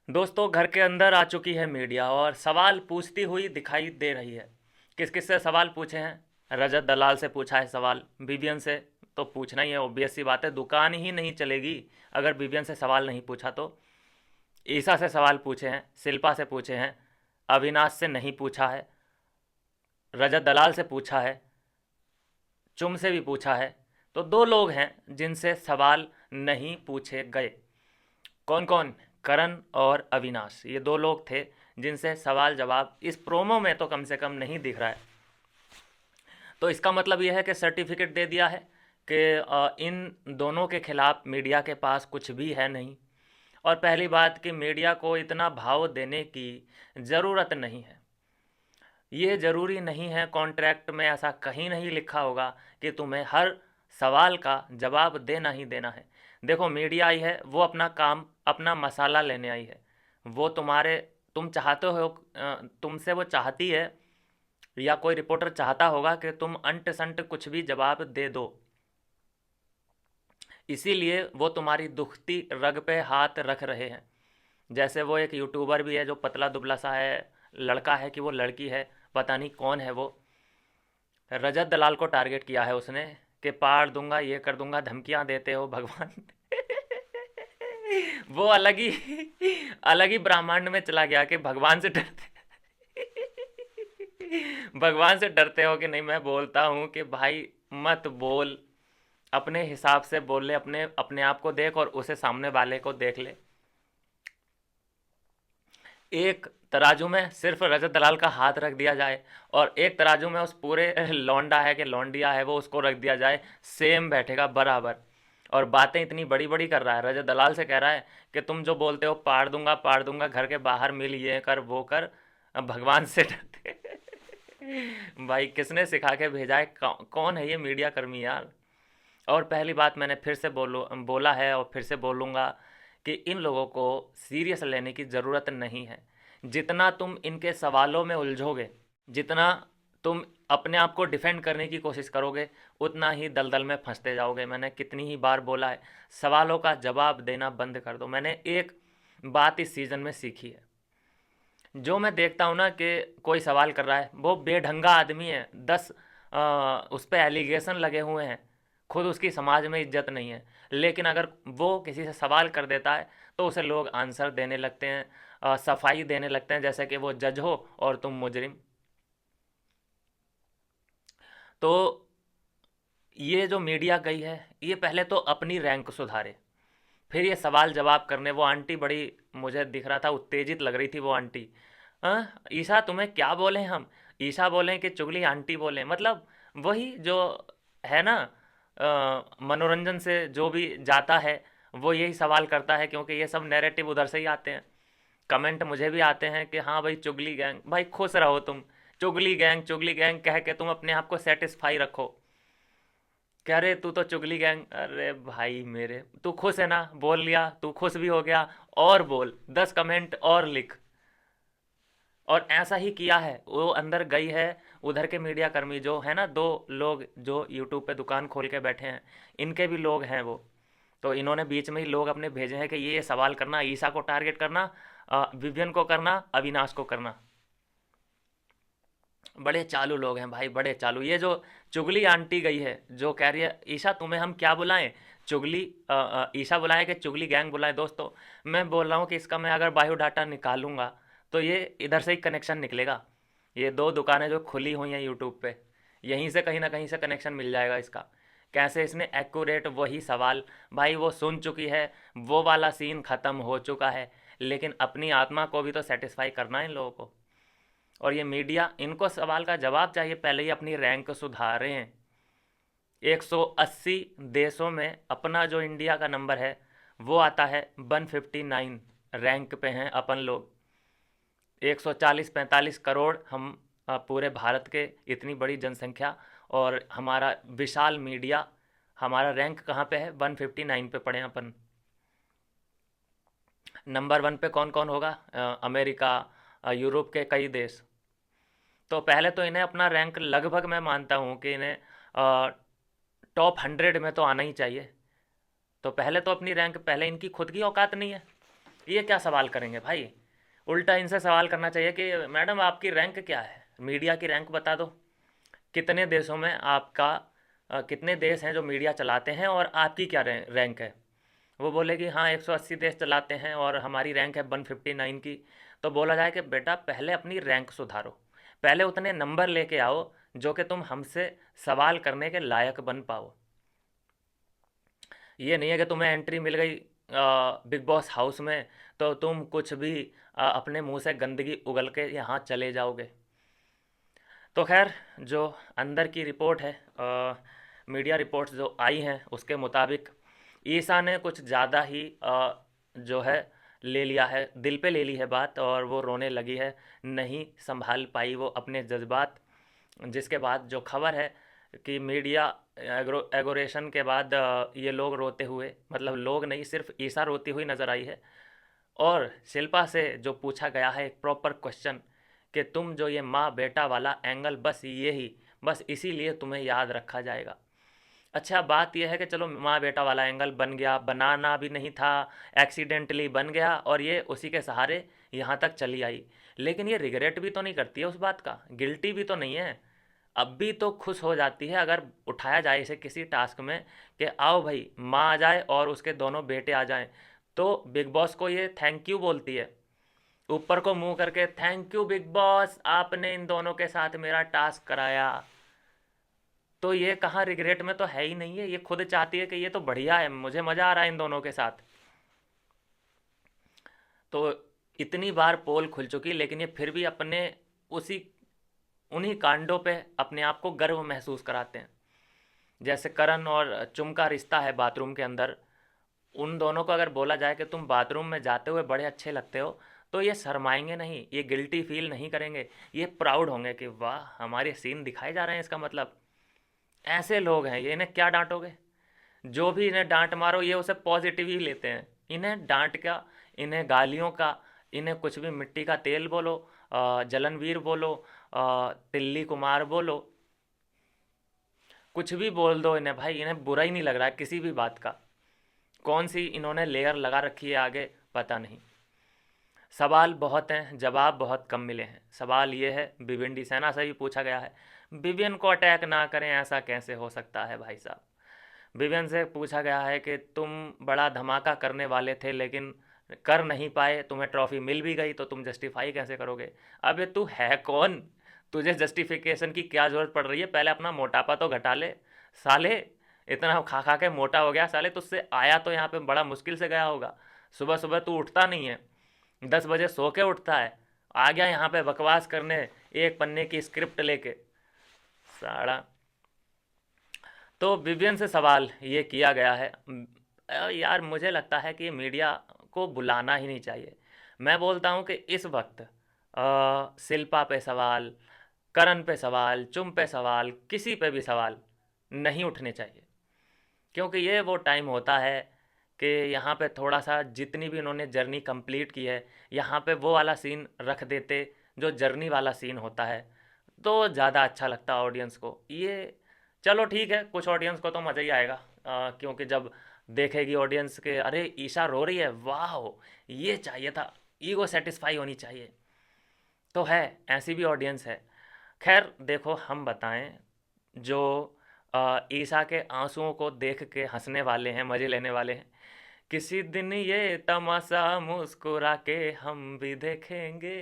दोस्तों, घर के अंदर आ चुकी है मीडिया और सवाल पूछती हुई दिखाई दे रही है। किस किस से सवाल पूछे हैं? रजत दलाल से पूछा है सवाल, बीबीएन से तो पूछना ही है, ऑब्वियस सी बात है, दुकान ही नहीं चलेगी अगर बीबीएन से सवाल नहीं पूछा तो। ईसा से सवाल पूछे हैं, शिल्पा से पूछे हैं, अविनाश से नहीं पूछा है, रजत दलाल से पूछा है, चुम से भी पूछा है। तो दो लोग हैं जिनसे सवाल नहीं पूछे गए। कौन कौन? करण और अविनाश, ये दो लोग थे जिनसे सवाल जवाब इस प्रोमो में तो कम से कम नहीं दिख रहा है। तो इसका मतलब यह है कि सर्टिफिकेट दे दिया है कि इन दोनों के खिलाफ मीडिया के पास कुछ भी है नहीं। और पहली बात कि मीडिया को इतना भाव देने की ज़रूरत नहीं है। ये ज़रूरी नहीं है, कॉन्ट्रैक्ट में ऐसा कहीं नहीं लिखा होगा कि तुम्हें हर सवाल का जवाब देना ही देना है। देखो, मीडिया आई है, वो अपना काम, अपना मसाला लेने आई है। वो तुम चाहते हो, तुमसे वो चाहती है या कोई रिपोर्टर चाहता होगा कि तुम अंट संट कुछ भी जवाब दे दो। इसीलिए वो तुम्हारी दुखती रग पे हाथ रख रहे हैं। जैसे वो एक यूट्यूबर भी है जो पतला दुबला सा है, लड़का है कि वो लड़की है, पता नहीं कौन है वो। रजत दलाल को टारगेट किया है उसने कि पाड़ दूंगा, ये कर दूंगा, धमकियां देते हो भगवान। वो अलग ही ब्रह्मांड में चला गया कि भगवान से डरते, भगवान से डरते हो कि नहीं। मैं बोलता हूँ कि भाई मत बोल, अपने हिसाब से बोल ले, अपने अपने आप को देख और उसे सामने वाले को देख ले। एक तराजू में सिर्फ रजत दलाल का हाथ रख दिया जाए और एक तराजू में उस पूरे लौंडा है कि लौंडिया है वो, उसको रख दिया जाए, सेम बैठेगा बराबर। और बातें इतनी बड़ी बड़ी कर रहा है, रजत दलाल से कह रहा है कि तुम जो बोलते हो पाड़ दूंगा, घर के बाहर मिल, ये कर वो कर, अब भगवान से डरते। भाई किसने सिखा के भेजा है? कौन है ये मीडिया कर्मी यार? और पहली बात, मैंने फिर से बोला है और फिर से बोलूँगा कि इन लोगों को सीरियस लेने की ज़रूरत नहीं है। जितना तुम इनके सवालों में उलझोगे, जितना तुम अपने आप को डिफेंड करने की कोशिश करोगे, उतना ही दलदल में फंसते जाओगे। मैंने कितनी ही बार बोला है, सवालों का जवाब देना बंद कर दो। मैंने एक बात इस सीज़न में सीखी है, जो मैं देखता हूँ ना कि कोई सवाल कर रहा है, वो बेढंगा आदमी है, 10 उस पर एलिगेशन लगे हुए हैं, खुद उसकी समाज में इज्जत नहीं है, लेकिन अगर वो किसी से सवाल कर देता है तो उसे लोग आंसर देने लगते हैं, सफाई देने लगते हैं, जैसे कि वो जज हो और तुम मुजरिम। तो ये जो मीडिया गई है, ये पहले तो अपनी रैंक सुधारे, फिर ये सवाल जवाब करने। वो आंटी बड़ी, मुझे दिख रहा था, उत्तेजित लग रही थी वो आंटी। ईशा तुम्हें क्या बोले हम? ईशा बोलें कि चुगली आंटी बोलें, मतलब वही जो है ना, मनोरंजन से जो भी जाता है वो यही सवाल करता है, क्योंकि ये सब नैरेटिव उधर से ही आते हैं। कमेंट मुझे भी आते हैं कि हाँ भाई चुगली गैंग, भाई खुश रहो तुम। चुगली गैंग कह के तुम अपने आप को सेटिस्फाई रखो। कह रहे तू तो चुगली गैंग, अरे भाई मेरे, तू खुश है ना? बोल लिया, तू खुश भी हो गया, और बोल, 10 कमेंट और लिख। और ऐसा ही किया है, वो अंदर गई है। उधर के मीडिया कर्मी जो है ना, दो लोग जो यूट्यूब पे दुकान खोल के बैठे हैं, इनके भी लोग हैं वो। तो इन्होंने बीच में ही लोग अपने भेजे हैं कि ये सवाल करना, ईसा को टारगेट करना, विवियन को करना, अविनाश को करना। बड़े चालू लोग हैं भाई, बड़े चालू। ये जो चुगली आंटी गई है, जो कह रही है ईशा तुम्हें हम क्या बुलाएं, चुगली ईशा बुलाए कि चुगली गैंग बुलाए? दोस्तों, मैं बोल रहा हूँ कि इसका मैं अगर बायोडाटा निकालूंगा तो ये इधर से ही कनेक्शन निकलेगा। ये दो दुकानें जो खुली हुई हैं यूट्यूब पे, यहीं से कहीं ना कहीं से कनेक्शन मिल जाएगा इसका। कैसे इसने एक्यूरेट वही सवाल, भाई वो सुन चुकी है, वो वाला सीन ख़त्म हो चुका है, लेकिन अपनी आत्मा को भी तो सेटिस्फाई करना है इन लोगों को। और ये मीडिया, इनको सवाल का जवाब चाहिए, पहले ही अपनी रैंक सुधारें। 180 देशों में अपना जो इंडिया का नंबर है वो आता है 159 रैंक पे हैं अपन लोग। 140-45 करोड़ हम, पूरे भारत के, इतनी बड़ी जनसंख्या और हमारा विशाल मीडिया, हमारा रैंक कहाँ पे है? 159 पे पड़े हैं अपन। नंबर 1 पे कौन कौन होगा? अमेरिका, यूरोप के कई देश। तो पहले तो इन्हें अपना रैंक, लगभग मैं मानता हूँ कि इन्हें टॉप 100 में तो आना ही चाहिए। तो पहले तो अपनी रैंक, पहले इनकी खुद की औकात नहीं है। ये क्या सवाल करेंगे भाई? उल्टा इनसे सवाल करना चाहिए कि मैडम आपकी रैंक क्या है, मीडिया की रैंक बता दो। कितने देशों में आपका कितने देश हैं जो मीडिया चलाते हैं और आपकी क्या रैंक है? वो बोलेगी हाँ 180 देश चलाते हैं और हमारी रैंक है 159 की। तो बोला जाए कि बेटा पहले अपनी रैंक सुधारो, पहले उतने नंबर लेके आओ जो कि तुम हमसे सवाल करने के लायक बन पाओ। ये नहीं है कि तुम्हें एंट्री मिल गई बिग बॉस हाउस में तो तुम कुछ भी अपने मुंह से गंदगी उगल के यहाँ चले जाओगे। तो खैर, जो अंदर की रिपोर्ट है, मीडिया रिपोर्ट्स जो आई हैं उसके मुताबिक ईसा ने कुछ ज़्यादा ही जो है ले लिया है, दिल पे ले ली है बात और वो रोने लगी है। नहीं संभाल पाई वो अपने जज्बात, जिसके बाद जो खबर है कि मीडिया एगोरेशन के बाद ये लोग रोते हुए, मतलब लोग नहीं सिर्फ ईसा रोती हुई नज़र आई है। और शिल्पा से जो पूछा गया है एक प्रॉपर क्वेश्चन कि तुम जो ये माँ बेटा वाला एंगल, बस ये ही, बस इसीलिए तुम्हें याद रखा जाएगा। अच्छा बात यह है कि चलो माँ बेटा वाला एंगल बन गया, बनाना भी नहीं था, एक्सीडेंटली बन गया और ये उसी के सहारे यहाँ तक चली आई। लेकिन ये रिग्रेट भी तो नहीं करती है उस बात का, गिल्टी भी तो नहीं है। अब भी तो खुश हो जाती है अगर उठाया जाए इसे किसी टास्क में कि आओ भाई माँ आ जाए और उसके दोनों बेटे आ जाएं, तो बिग बॉस को ये थैंक यू बोलती है, ऊपर को मुंह करके थैंक यू बिग बॉस आपने इन दोनों के साथ मेरा टास्क कराया। तो ये कहाँ रिग्रेट में तो है ही नहीं है, ये खुद चाहती है कि ये तो बढ़िया है, मुझे मज़ा आ रहा है इन दोनों के साथ। तो इतनी बार पोल खुल चुकी लेकिन ये फिर भी अपने उसी उन्हीं कांडों पे अपने आप को गर्व महसूस कराते हैं। जैसे करण और चुम का रिश्ता है बाथरूम के अंदर, उन दोनों को अगर बोला जाए कि तुम बाथरूम में जाते हुए बड़े अच्छे लगते हो, तो ये शर्माएंगे नहीं, ये गिल्टी फील नहीं करेंगे, ये प्राउड होंगे कि वाह हमारे सीन दिखाए जा रहे हैं। इसका मतलब ऐसे लोग हैं ये, इन्हें क्या डांटोगे? जो भी इन्हें डांट मारो ये उसे पॉजिटिव ही लेते हैं। इन्हें डांट का, इन्हें गालियों का, इन्हें कुछ भी मिट्टी का तेल बोलो, जलनवीर बोलो, तिल्ली कुमार बोलो, कुछ भी बोल दो इन्हें भाई, इन्हें बुरा ही नहीं लग रहा है किसी भी बात का। कौन सी इन्होंने लेयर लगा रखी है आगे, पता नहीं। सवाल बहुत हैं, जवाब बहुत कम मिले हैं। सवाल ये है, विवेन सेना से भी पूछा गया है, विवियन को अटैक ना करें ऐसा कैसे हो सकता है भाई साहब। विवियन से पूछा गया है कि तुम बड़ा धमाका करने वाले थे लेकिन कर नहीं पाए, तुम्हें ट्रॉफी मिल भी गई तो तुम जस्टिफाई कैसे करोगे? अबे तू है कौन, तुझे जस्टिफिकेशन की क्या ज़रूरत पड़ रही है? पहले अपना मोटापा तो घटा ले साले, इतना खा खा के मोटा हो गया साले, तुझसे आया तो यहाँ पे बड़ा मुश्किल से गया होगा। सुबह सुबह तू उठता नहीं है, 10 बजे सो के उठता है, आ गया यहाँ पे बकवास करने एक पन्ने की स्क्रिप्ट लेके साड़ा। तो विवियन से सवाल ये किया गया है। यार मुझे लगता है कि मीडिया को बुलाना ही नहीं चाहिए। मैं बोलता हूँ कि इस वक्त शिल्पा पे सवाल, करण पे सवाल, चुम पे सवाल, किसी पे भी सवाल नहीं उठने चाहिए, क्योंकि ये वो टाइम होता है कि यहाँ पे थोड़ा सा जितनी भी उन्होंने जर्नी कंप्लीट की है यहाँ पे वो वाला सीन रख देते जो जर्नी वाला सीन होता है, तो ज़्यादा अच्छा लगता ऑडियंस को। ये चलो ठीक है, कुछ ऑडियंस को तो मज़ा ही आएगा, क्योंकि जब देखेगी ऑडियंस के अरे ईशा रो रही है, वाह ये चाहिए था, ईगो सेटिस्फाई होनी चाहिए, तो है ऐसी भी ऑडियंस है। खैर देखो हम बताएं, जो ईसा के आंसुओं को देख के हंसने वाले हैं, मज़े लेने वाले हैं, किसी दिन ये तमाशा मुस्कुरा के हम भी देखेंगे,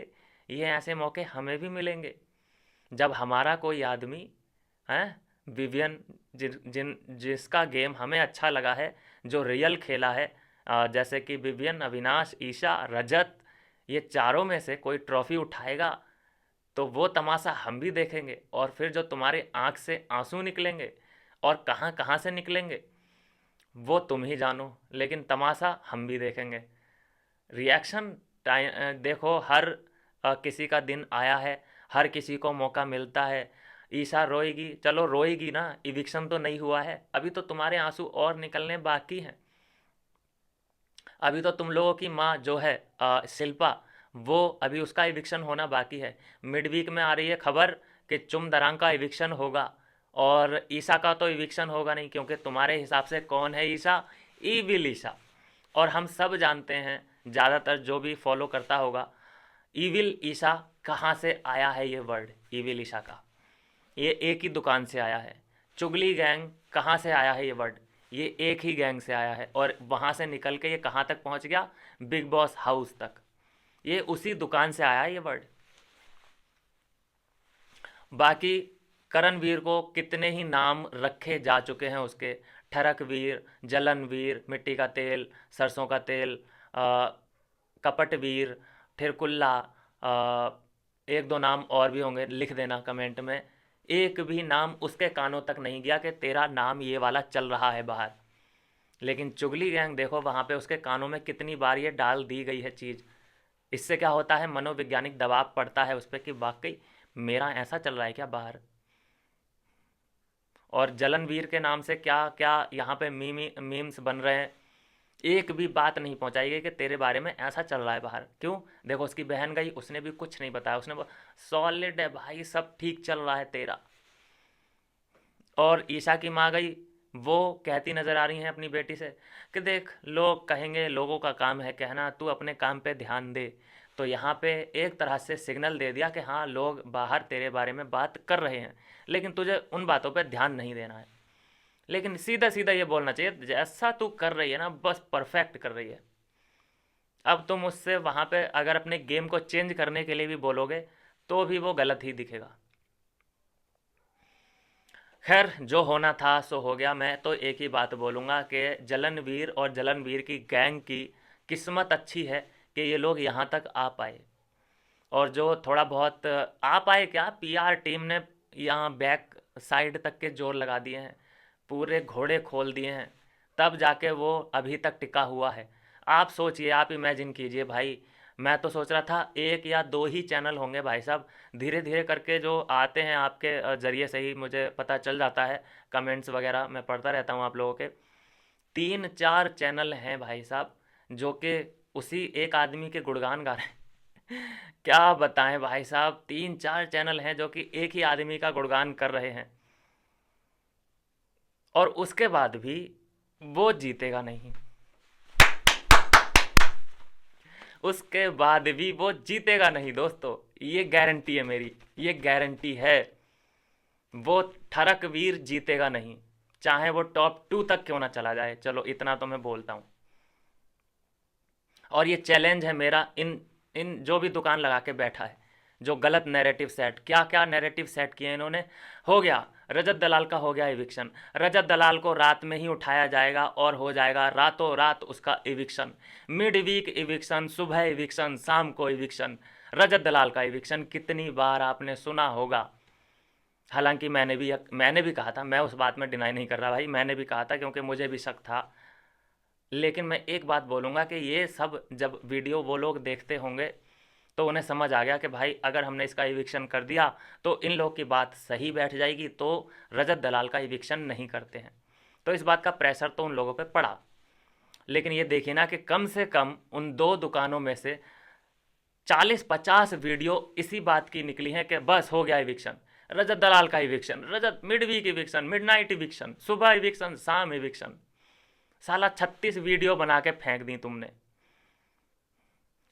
ये ऐसे मौके हमें भी मिलेंगे जब हमारा कोई आदमी है विवियन, जिसका गेम हमें अच्छा लगा है, जो रियल खेला है, जैसे कि विवियन, अविनाश, ईशा, रजत, ये चारों में से कोई ट्रॉफी उठाएगा तो वो तमाशा हम भी देखेंगे। और फिर जो तुम्हारे आंख से आंसू निकलेंगे और कहाँ कहाँ से निकलेंगे वो तुम ही जानो, लेकिन तमाशा हम भी देखेंगे। रिएक्शन टाइम देखो, हर किसी का दिन आया है, हर किसी को मौका मिलता है। ईशा रोएगी, चलो रोएगी ना, इविक्शन तो नहीं हुआ है, अभी तो तुम्हारे आंसू और निकलने बाकी हैं। अभी तो तुम लोगों की माँ जो है शिल्पा, वो अभी उसका इविक्शन होना बाकी है। मिड वीक में आ रही है खबर कि चुम दरांग का इविक्शन होगा और ईशा का तो इविक्शन होगा नहीं, क्योंकि तुम्हारे हिसाब से कौन है ईशा? ईविल ईशा। और हम सब जानते हैं ज़्यादातर जो भी फॉलो करता होगा, ईविल ईशा कहाँ से आया है ये वर्ड, ईविल ईशा का, ये एक ही दुकान से आया है। चुगली गैंग कहाँ से आया है ये वर्ड, ये एक ही गैंग से आया है, और वहाँ से निकल के ये कहाँ तक पहुँच गया, बिग बॉस हाउस तक, ये उसी दुकान से आया है ये वर्ड। बाकी करणवीर को कितने ही नाम रखे जा चुके हैं उसके, ठरकवीर, जलनवीर, मिट्टी का तेल, सरसों का तेल, कपटवीर, ठिरकुल्ला, एक दो नाम और भी होंगे, लिख देना कमेंट में। एक भी नाम उसके कानों तक नहीं गया कि तेरा नाम ये वाला चल रहा है बाहर। लेकिन चुगली गैंग देखो वहाँ पे उसके कानों में कितनी बार ये डाल दी गई है चीज़। इससे क्या होता है, मनोवैज्ञानिक दबाव पड़ता है उस पर कि वाकई मेरा ऐसा चल रहा है क्या बाहर। और जलनवीर के नाम से क्या क्या यहाँ पे मीम्स बन रहे हैं, एक भी बात नहीं पहुंचाई गई कि तेरे बारे में ऐसा चल रहा है बाहर। क्यों, देखो उसकी बहन गई, उसने भी कुछ नहीं बताया, उसने सॉलिड है भाई, सब ठीक चल रहा है तेरा। और ईशा की माँ गई, वो कहती नज़र आ रही हैं अपनी बेटी से कि देख लोग कहेंगे, लोगों का काम है कहना, तू अपने काम पे ध्यान दे। तो यहाँ पे एक तरह से सिग्नल दे दिया कि हाँ लोग बाहर तेरे बारे में बात कर रहे हैं, लेकिन तुझे उन बातों पे ध्यान नहीं देना है। लेकिन सीधा सीधा ये बोलना चाहिए, जैसा तू कर रही है ना बस परफेक्ट कर रही है। अब तुम उससे वहाँ पे अगर अपने गेम को चेंज करने के लिए भी बोलोगे तो भी वो गलत ही दिखेगा। खैर जो होना था सो हो गया। मैं तो एक ही बात बोलूँगा कि जलनवीर और जलनवीर की गैंग की किस्मत अच्छी है कि ये लोग यहाँ तक आ पाए। और जो थोड़ा बहुत आ पाए, क्या पीआर टीम ने यहाँ बैक साइड तक के जोर लगा दिए हैं, पूरे घोड़े खोल दिए हैं, तब जाके वो अभी तक टिका हुआ है। आप सोचिए, आप इमेजिन कीजिए भाई, मैं तो सोच रहा था एक या दो ही चैनल होंगे भाई साहब, धीरे धीरे करके जो आते हैं आपके ज़रिए से ही मुझे पता चल जाता है, कमेंट्स वगैरह मैं पढ़ता रहता हूँ आप लोगों के। 3-4 चैनल हैं भाई साहब जो कि उसी एक आदमी के गुणगान गा रहे हैं। क्या बताएं भाई साहब, 3-4 चैनल हैं जो कि एक ही आदमी का गुणगान कर रहे हैं, और उसके बाद भी वो जीतेगा नहीं, उसके बाद भी वो जीतेगा नहीं दोस्तों, ये गारंटी है मेरी, ये गारंटी है। वो ठरकवीर जीतेगा नहीं, चाहे वो टॉप 2 तक क्यों ना चला जाए, चलो इतना तो मैं बोलता हूँ। और ये चैलेंज है मेरा इन इन जो भी दुकान लगा के बैठा है, जो गलत नैरेटिव सेट, क्या क्या नैरेटिव सेट किए इन्होंने। हो गया रजत दलाल का, हो गया इविक्शन, रजत दलाल को रात में ही उठाया जाएगा और हो जाएगा रातों रात उसका इविक्शन, मिड वीक इविक्शन, सुबह इविक्शन, शाम को इविक्शन, रजत दलाल का इविक्शन कितनी बार आपने सुना होगा। हालांकि मैंने भी कहा था, मैं उस बात में डिनाई नहीं कर रहा भाई, मैंने भी कहा था क्योंकि मुझे भी शक था। लेकिन मैं एक बात बोलूँगा कि ये सब जब वीडियो वो लोग देखते होंगे तो उन्हें समझ आ गया कि भाई अगर हमने इसका इविक्शन कर दिया तो इन लोग की बात सही बैठ जाएगी, तो रजत दलाल का इविक्शन नहीं करते हैं। तो इस बात का प्रेशर तो उन लोगों पे पड़ा। लेकिन ये देखिए ना कि कम से कम उन दो दुकानों में से 40-50 वीडियो इसी बात की निकली हैं कि बस हो गया इविक्शन, रजत दलाल का eviction, Rajat midweek eviction, midnight eviction, सुबह इविक्शन, शाम इविक्शन। साला 36 वीडियो बना के फेंक दी तुमने।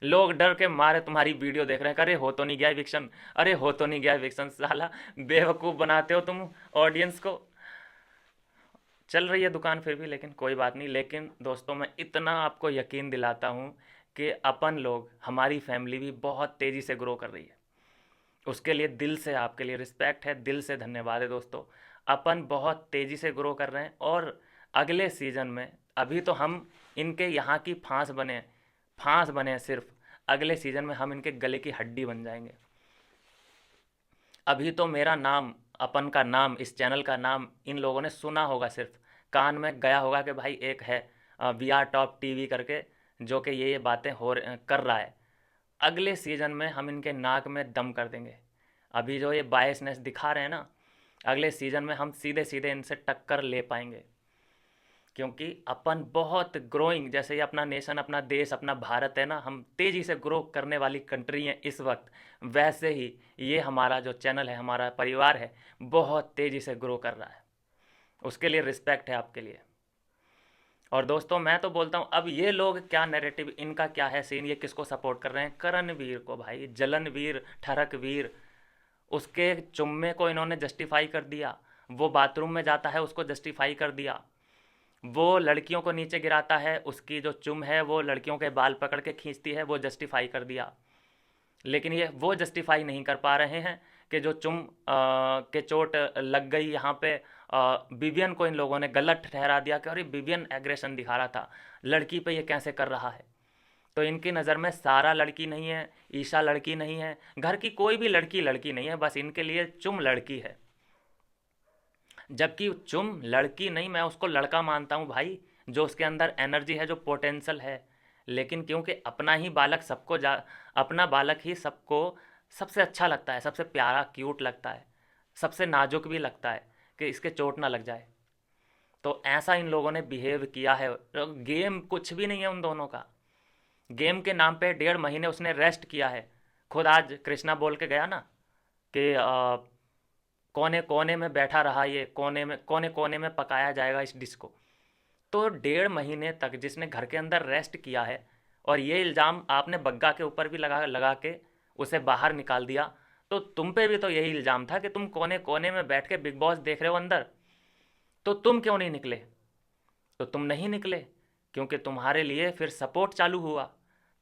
लोग डर के मारे तुम्हारी वीडियो देख रहे हैं, अरे हो तो नहीं गया इविक्शन, अरे हो तो नहीं गया इविक्शन। साला बेवकूफ़ बनाते हो तुम ऑडियंस को। चल रही है दुकान फिर भी, लेकिन कोई बात नहीं। लेकिन दोस्तों मैं इतना आपको यकीन दिलाता हूँ कि अपन लोग, हमारी फैमिली भी बहुत तेज़ी से ग्रो कर रही है। उसके लिए दिल से आपके लिए रिस्पेक्ट है, दिल से धन्यवाद है दोस्तों। अपन बहुत तेज़ी से ग्रो कर रहे हैं, और अगले सीज़न में, अभी तो हम इनके यहाँ की फांस बने हैं सिर्फ, अगले सीज़न में हम इनके गले की हड्डी बन जाएंगे। अभी तो मेरा नाम, अपन का नाम, इस चैनल का नाम इन लोगों ने सुना होगा, सिर्फ कान में गया होगा कि भाई एक है वी आर टॉप टीवी करके, जो कि ये बातें कर रहा है। अगले सीज़न में हम इनके नाक में दम कर देंगे। अभी जो ये बायसनेस दिखा रहे हैं ना, अगले सीज़न में हम सीधे सीधे इनसे टक्कर ले पाएंगे, क्योंकि अपन बहुत ग्रोइंग, जैसे ये अपना नेशन, अपना देश, अपना भारत है ना, हम तेज़ी से ग्रो करने वाली कंट्री हैं इस वक्त, वैसे ही ये हमारा जो चैनल है, हमारा परिवार है, बहुत तेज़ी से ग्रो कर रहा है। उसके लिए रिस्पेक्ट है आपके लिए। और दोस्तों मैं तो बोलता हूँ, अब ये लोग क्या नैरेटिव, इनका क्या है सीन, ये किसको सपोर्ट कर रहे हैं? करणवीर को भाई, जलनवीर, ठरकवीर, उसके चुम्मे को इन्होंने जस्टिफाई कर दिया। वो बाथरूम में जाता है, उसको जस्टिफाई कर दिया। वो लड़कियों को नीचे गिराता है, उसकी जो चुम है वो लड़कियों के बाल पकड़ के खींचती है, वो जस्टिफाई कर दिया। लेकिन ये वो जस्टिफाई नहीं कर पा रहे हैं कि जो चुम के चोट लग गई यहाँ पे, विवियन को इन लोगों ने गलत ठहरा दिया कि अरे विवियन एग्रेशन दिखा रहा था, लड़की पे ये कैसे कर रहा है। तो इनकी नज़र में सारा लड़की नहीं है, ईशा लड़की नहीं है, घर की कोई भी लड़की लड़की नहीं है, बस इनके लिए चुम लड़की है। जबकि चुम लड़की नहीं, मैं उसको लड़का मानता हूँ भाई, जो उसके अंदर एनर्जी है, जो पोटेंशियल है। लेकिन क्योंकि अपना ही बालक सबको अपना बालक ही सबको सबसे अच्छा लगता है, सबसे प्यारा क्यूट लगता है, सबसे नाजुक भी लगता है कि इसके चोट ना लग जाए। तो ऐसा इन लोगों ने बिहेव किया है। गेम कुछ भी नहीं है उन दोनों का। गेम के नाम पे 1.5 महीने उसने रेस्ट किया है। खुद आज कृष्णा बोल के गया ना कि कोने कोने में बैठा रहा, ये कोने कोने में पकाया जाएगा इस डिश को। तो 1.5 महीने तक जिसने घर के अंदर रेस्ट किया है, और ये इल्ज़ाम आपने बग्गा के ऊपर भी लगा लगा के उसे बाहर निकाल दिया। तो तुम पे भी तो यही इल्ज़ाम था कि तुम कोने कोने में बैठ के बिग बॉस देख रहे हो अंदर, तो तुम क्यों नहीं निकले? तो तुम नहीं निकले क्योंकि तुम्हारे लिए फिर सपोर्ट चालू हुआ।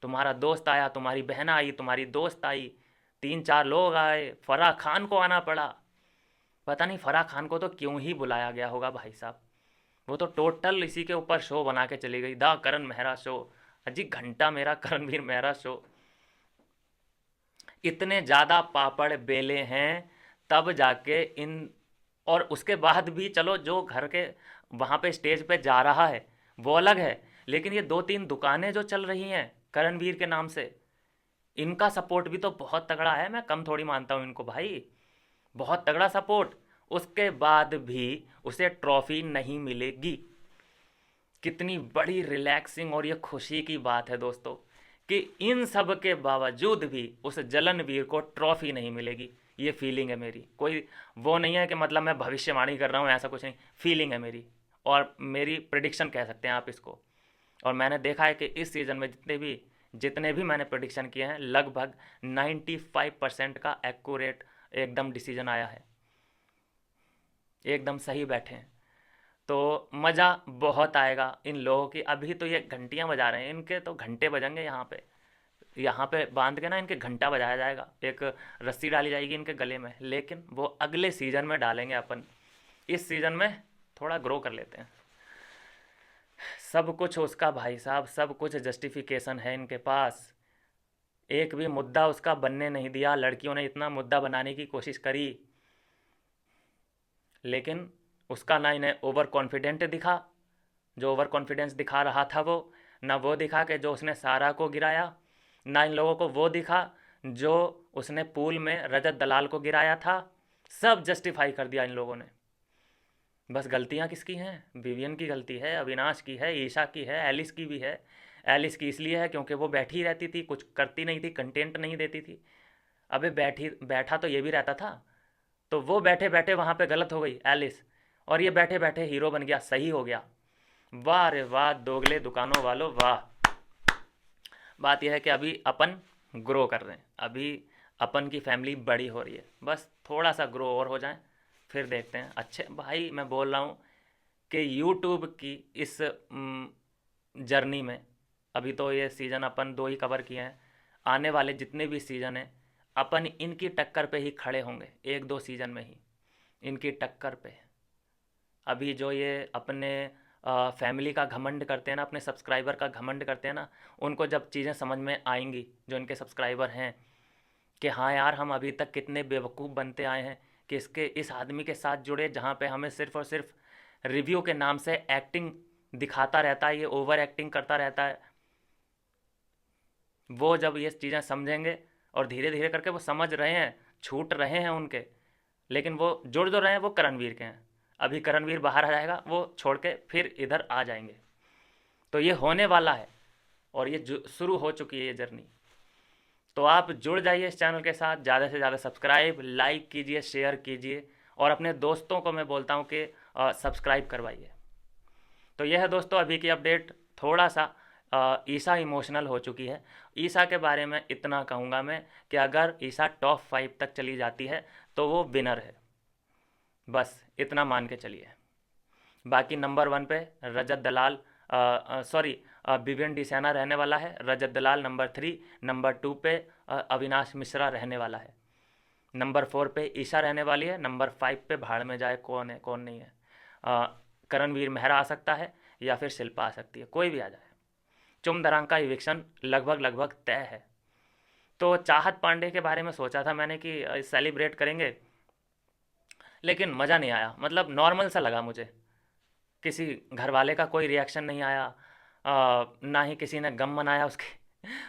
तुम्हारा दोस्त आया, तुम्हारी बहन आई, तुम्हारी दोस्त आई, 3-4 लोग आए, फराह खान को आना पड़ा। पता नहीं फराह खान को तो क्यों ही बुलाया गया होगा भाई साहब। वो तो टोटल इसी के ऊपर शो बना के चली गई, द करण मेहरा शो। अजी घंटा मेरा करणवीर मेहरा शो। इतने ज़्यादा पापड़ बेले हैं तब जाके इन, और उसके बाद भी चलो जो घर के वहाँ पे स्टेज पे जा रहा है वो अलग है, लेकिन ये 2-3 दुकानें जो चल रही हैं करणवीर के नाम से, इनका सपोर्ट भी तो बहुत तगड़ा है। मैं कम थोड़ी मानता हूँ इनको भाई, बहुत तगड़ा सपोर्ट। उसके बाद भी उसे ट्रॉफी नहीं मिलेगी। कितनी बड़ी रिलैक्सिंग और ये खुशी की बात है दोस्तों कि इन सब के बावजूद भी उस जलनवीर को ट्रॉफी नहीं मिलेगी। ये फीलिंग है मेरी, कोई वो नहीं है कि मतलब मैं भविष्यवाणी कर रहा हूँ, ऐसा कुछ नहीं, फीलिंग है मेरी। और मेरी प्रिडिक्शन कह सकते हैं आप इसको। और मैंने देखा है कि इस सीज़न में जितने भी मैंने प्रिडिक्शन किए हैं, लगभग 95% का एक्यूरेट एकदम डिसीजन आया है, एकदम सही बैठे हैं। तो मज़ा बहुत आएगा इन लोगों की। अभी तो ये घंटियाँ बजा रहे हैं, इनके तो घंटे बजेंगे यहाँ पे बांध के ना इनके घंटा बजाया जाएगा, एक रस्सी डाली जाएगी इनके गले में। लेकिन वो अगले सीज़न में डालेंगे अपन, इस सीज़न में थोड़ा ग्रो कर लेते हैं। सब कुछ उसका भाई साहब, सब कुछ जस्टिफिकेशन है इनके पास। एक भी मुद्दा उसका बनने नहीं दिया। लड़कियों ने इतना मुद्दा बनाने की कोशिश करी, लेकिन उसका ना इन्हें ओवर कॉन्फिडेंट दिखा, जो ओवर कॉन्फिडेंस दिखा रहा था वो, ना वो दिखा कि जो उसने सारा को गिराया, ना इन लोगों को वो दिखा जो उसने पूल में रजत दलाल को गिराया था। सब जस्टिफाई कर दिया इन लोगों ने। बस गलतियाँ किसकी हैं? विवियन की गलती है, अविनाश की है, ईशा की है, एलिस की भी है। एलिस की इसलिए है क्योंकि वो बैठी रहती थी, कुछ करती नहीं थी, कंटेंट नहीं देती थी। अबे बैठा तो ये भी रहता था। तो वो बैठे बैठे वहाँ पे गलत हो गई एलिस, और ये बैठे बैठे हीरो बन गया, सही हो गया। वाह रे वाह, दोगले दुकानों वालों वाह। बात यह है कि अभी अपन ग्रो कर रहे हैं, अभी अपन की फैमिली बड़ी हो रही है, बस थोड़ा सा ग्रो और हो जाए, फिर देखते हैं। अच्छे भाई मैं बोल रहा हूँ कि यूट्यूब की इस जर्नी में, अभी तो ये सीज़न अपन 2 ही कवर किए हैं, आने वाले जितने भी सीज़न हैं अपन इनकी टक्कर पे ही खड़े होंगे, 1-2 सीज़न में ही इनकी टक्कर पे। अभी जो ये अपने फैमिली का घमंड करते हैं ना, अपने सब्सक्राइबर का घमंड करते हैं ना, उनको जब चीज़ें समझ में आएंगी, जो इनके सब्सक्राइबर हैं, कि हाँ यार हम अभी तक कितने बेवकूफ़ बनते आए हैं कि इस आदमी के साथ जुड़े जहाँ पे हमें सिर्फ़ और सिर्फ रिव्यू के नाम से एक्टिंग दिखाता रहता है, ये ओवर एक्टिंग करता रहता है। वो जब ये चीज़ें समझेंगे, और धीरे धीरे करके वो समझ रहे हैं, छूट रहे हैं उनके, लेकिन वो जुड़ जो रहे हैं वो करणवीर के हैं। अभी करणवीर बाहर आ जाएगा, वो छोड़ के फिर इधर आ जाएंगे। तो ये होने वाला है, और ये शुरू हो चुकी है ये जर्नी। तो आप जुड़ जाइए इस चैनल के साथ, ज़्यादा से ज़्यादा सब्सक्राइब, लाइक कीजिए, शेयर कीजिए, और अपने दोस्तों को मैं बोलता हूँ कि सब्सक्राइब करवाइए। तो यह है दोस्तों अभी की अपडेट। थोड़ा सा ईसा इमोशनल हो चुकी है। ईसा के बारे में इतना कहूँगा मैं कि अगर ईसा टॉप 5 तक चली जाती है तो वो विनर है, बस इतना मान के चलिए। बाकी नंबर 1 पे रजत दलाल, सॉरी विवियन डिसैना रहने वाला है। रजत दलाल नंबर 3, नंबर 2 पे अविनाश मिश्रा रहने वाला है, नंबर 4 पे ईशा रहने वाली है, नंबर 5 पे भाड़ में जाए कौन है कौन नहीं है। करणवीर मेहरा आ सकता है या फिर शिल्पा आ सकती है, कोई भी आ जाए। चुमदरांग का इविक्शन लगभग लगभग तय है। तो चाहत पांडे के बारे में सोचा था मैंने कि सेलिब्रेट करेंगे, लेकिन मज़ा नहीं आया। मतलब नॉर्मल सा लगा मुझे, किसी घर वाले का कोई रिएक्शन नहीं आया, ना ही किसी ने गम मनाया उसके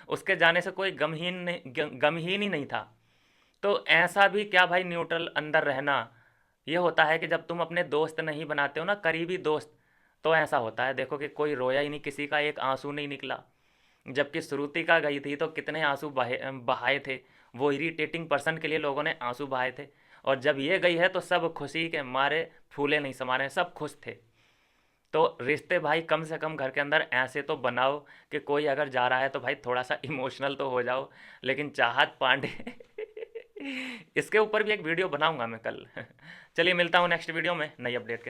उसके जाने से कोई गमहीन ही नहीं था। तो ऐसा भी क्या भाई, न्यूट्रल अंदर रहना ये होता है कि जब तुम अपने दोस्त नहीं बनाते हो ना, करीबी दोस्त, तो ऐसा होता है। देखो कि कोई रोया ही नहीं, किसी का एक आंसू नहीं निकला। जबकि श्रुतिका गई थी तो कितने आंसू बहाए थे, वो इरिटेटिंग पर्सन के लिए लोगों ने आंसू बहाए थे। और जब ये गई है तो सब खुशी के मारे फूले नहीं समा रहे, सब खुश थे। तो रिश्ते भाई कम से कम घर के अंदर ऐसे तो बनाओ कि कोई अगर जा रहा है तो भाई थोड़ा सा इमोशनल तो हो जाओ। लेकिन चाहत पांडे इसके ऊपर भी एक वीडियो बनाऊंगा मैं कल। चलिए मिलता हूँ नेक्स्ट वीडियो में नई अपडेट के